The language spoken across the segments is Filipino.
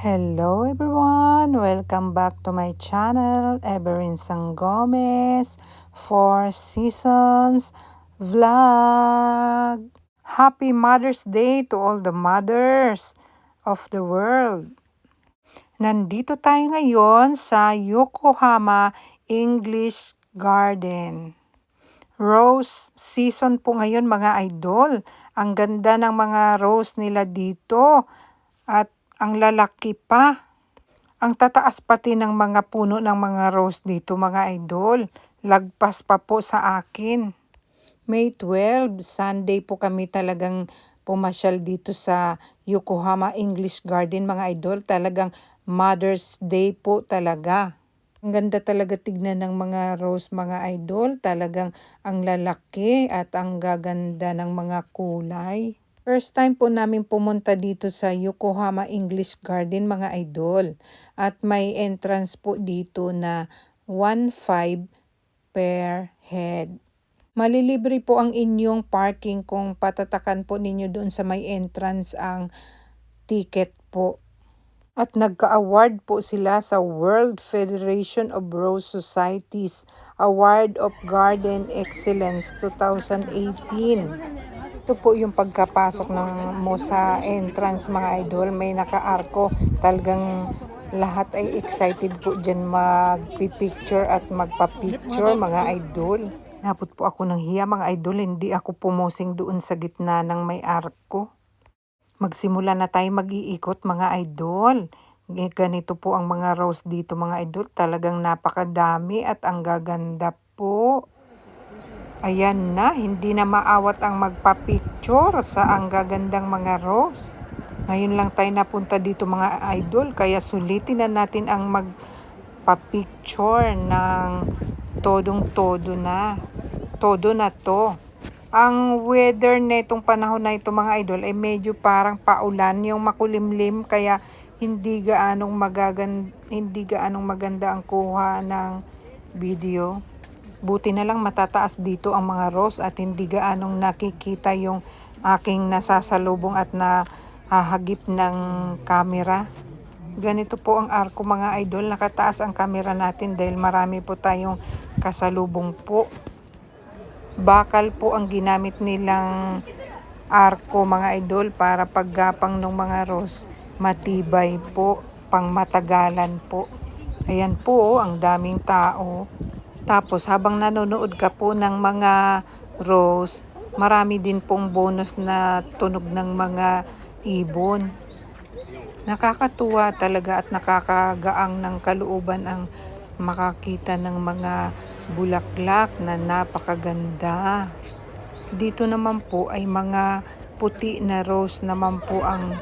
Hello everyone! Welcome back to my channel, Everin Sanggomez, Four Seasons Vlog. Happy Mother's Day to all the mothers of the world. Nandito tayo ngayon sa Yokohama English Garden. Rose season po ngayon mga idol. Ang ganda ng mga rose nila dito at ang lalaki pa. Ang tataas pati ng mga puno ng mga rose dito mga idol. Lagpas pa po sa akin. May 12, Sunday po kami talagang pumasyal dito sa Yokohama English Garden mga idol. Talagang Mother's Day po talaga. Ang ganda talaga tignan ng mga rose mga idol. Talagang ang lalaki at ang gaganda ng mga kulay. First time po namin pumunta dito sa Yokohama English Garden mga idol. At may entrance po dito na 1.5 per head. Malilibre po ang inyong parking kung patatakan po ninyo doon sa may entrance ang ticket po. At nagka-award po sila sa World Federation of Rose Societies Award of Garden Excellence 2018. Ito po yung pagkapasok mo sa entrance mga idol. May naka-arko. Talagang lahat ay excited po dyan magpipicture at magpa-picture mga idol. Napot po ako ng hiya mga idol. Hindi ako pumosing doon sa gitna ng may arko. Magsimula na tayo mag-iikot mga idol. Ganito po ang mga rose dito mga idol. Talagang napakadami at ang gaganda po. Ayan na, hindi na maawat ang magpa-picture sa ang gagandang mga rose. Ngayon lang tayo napunta dito mga idol, kaya sulitin na natin ang magpa-picture ng todong-todo na. Todo na to. Ang weather na itong panahon na ito mga idol ay medyo parang paulan, yung makulimlim, kaya hindi gaanong maganda ang kuha ng video. Buti na lang matataas dito ang mga rose at hindi gaanong nakikita yung aking nasasalubong at nahahagip ng camera. Ganito po ang arko mga idol, nakataas ang camera natin dahil marami po tayong kasalubong po. Bakal po ang ginamit nilang arko mga idol para paggapang ng mga rose. Matibay po, pang matagalan po. Ayan po, ang daming tao. Tapos habang nanonood ka po ng mga rose, marami din pong bonus na tunog ng mga ibon. Nakakatuwa talaga at nakakagaang ng kalooban ang makakita ng mga bulaklak na napakaganda. Dito naman po ay mga puti na rose naman po ang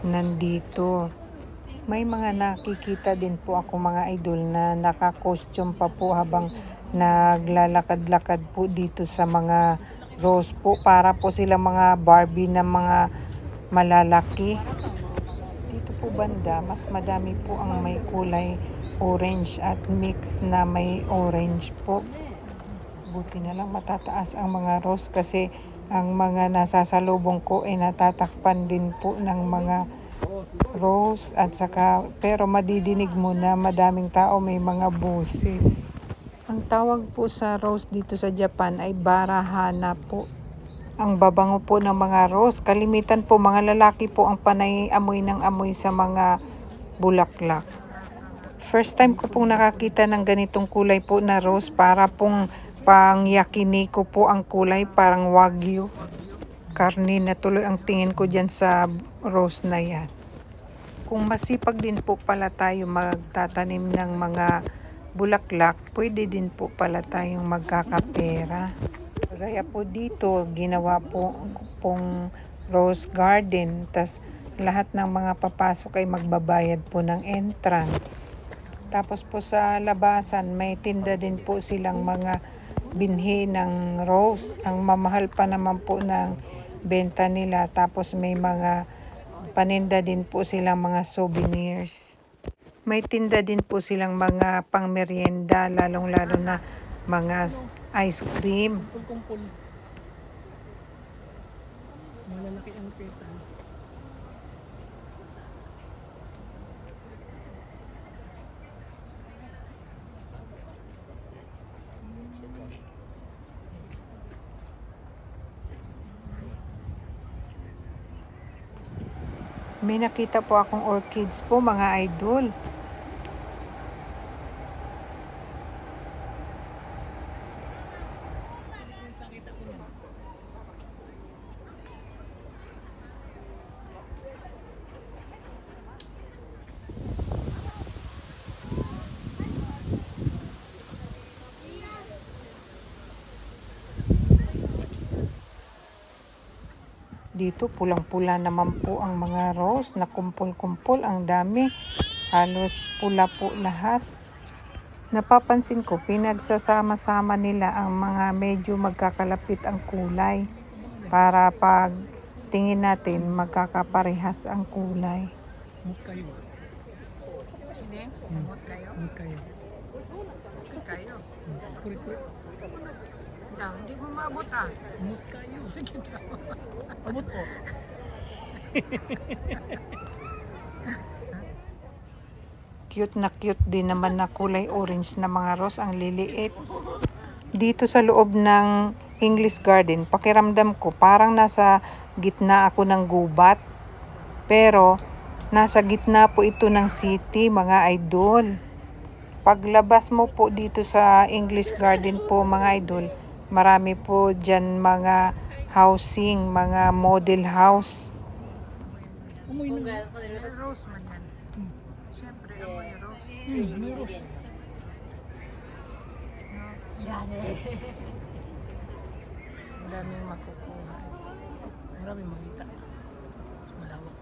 nandito. May mga nakikita din po ako mga idol na naka-costume pa po habang naglalakad-lakad po dito sa mga rose po. Para po sila mga Barbie na mga malalaki. Dito po banda, mas madami po ang may kulay orange at mix na may orange po. Buti na lang matataas ang mga rose kasi ang mga nasasalubong ko ay natatakpan din po ng mga rose at saka pero madidinig mo na madaming tao, may mga boses. Ang tawag po sa rose dito sa Japan ay barahana po. Ang babango po ng mga rose, kalimitan po mga lalaki po ang panay amoy ng amoy sa mga bulaklak. First time ko pong nakakita ng ganitong kulay po na rose, para pong pang yakiniko po ang kulay, parang wagyu. Karni na tuloy ang tingin ko dyan sa rose na yan. Kung masipag din po pala tayo magtatanim ng mga bulaklak, pwede din po pala tayong magkakapera. Kaya po dito, ginawa po pong rose garden. Tas lahat ng mga papasok ay magbabayad po ng entrance. Tapos po sa labasan, may tinda din po silang mga binhi ng rose. Ang mamahal pa naman po ng benta nila. Tapos may mga paninda din po silang mga souvenirs. May tinda din po silang mga pangmeryenda, lalong-lalo na mga ice cream. May nakita po akong orchids po mga idol. Dito pulang-pula naman po ang mga rose na kumpol-kumpol, ang dami. Halos pula po lahat. Napapansin ko, pinagsasama-sama nila ang mga medyo magkakalapit ang kulay para pag tingin natin magkakaparehas ang kulay. Mood kayo. Sini? Umot kayo? Mood kayo. Okay kayo. Kuri-kuri. Daw, hindi mo maabot ah. Mood kayo. Sige daw. Abot po. Cute na cute din naman na kulay orange na mga rose, ang liliit. Dito sa loob ng English Garden, pakiramdam ko parang nasa gitna ako ng gubat. Pero nasa gitna po ito ng city mga idol. Paglabas mo po dito sa English Garden po mga idol, marami po dyan mga housing, mga model house. Umoy na. May rose man yan. Siyempre, may rose. May rose. No? Ang daming makukuha. Maraming makita. Malawak.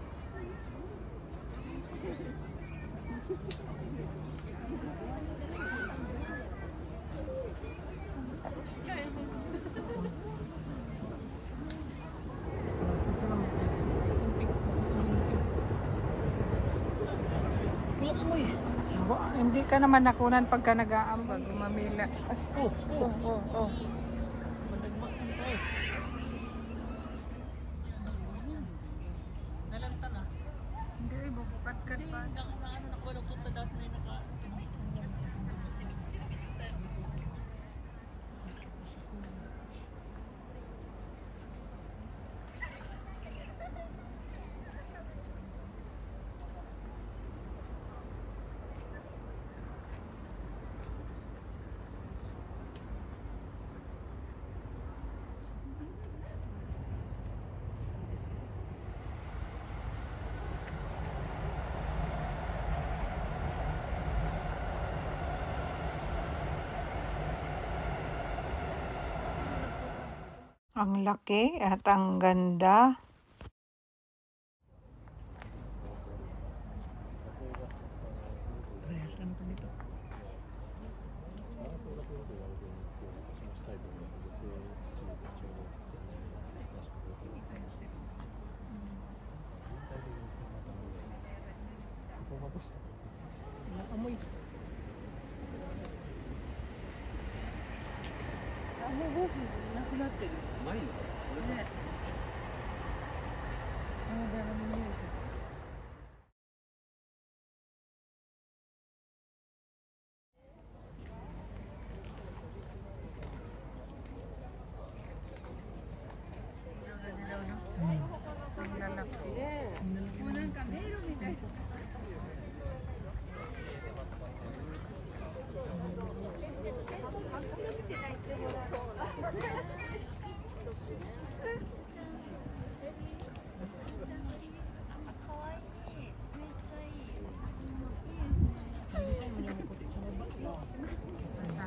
Wala amoy. Hindi ka naman nakunan pagka nag-aambag, gumamila. Oh, oh. Oh. Madagmak ang tayo. Nalanta na. Hindi, bubukat ka pa. Nakaano na ko lang punta dati na naka. Ang laki at ang ganda. Parehas lang ito dito. Wala amoy. Amoy boss, natin. Ang lalaki. Ang design mo yung puti sa baba. Isa.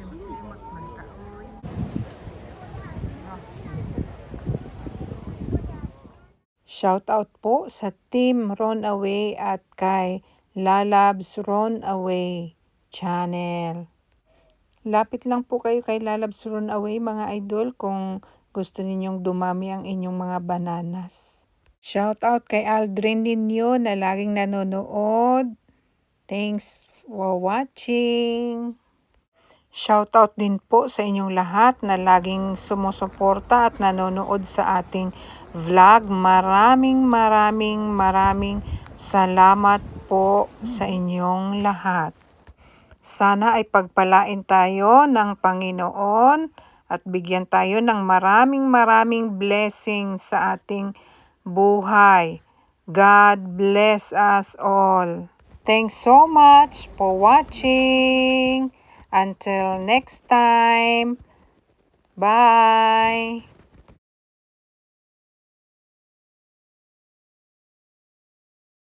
Limat-limat man taoy. Shout out po sa Team Runaway at kay Lalabs Runaway channel. Lapit lang po kayo kay Lalabs Runaway mga idol kung gusto ninyong dumami ang inyong mga bananas. Shout out kay Aldrin Ninyo na laging nanonood. Thanks for watching. Shout out din po sa inyong lahat na laging sumusuporta at nanonood sa ating vlog. Maraming salamat po sa inyong lahat. Sana ay pagpalain tayo ng Panginoon at bigyan tayo ng maraming blessing sa ating buhay. God bless us all. Thanks so much for watching. Until next time. Bye.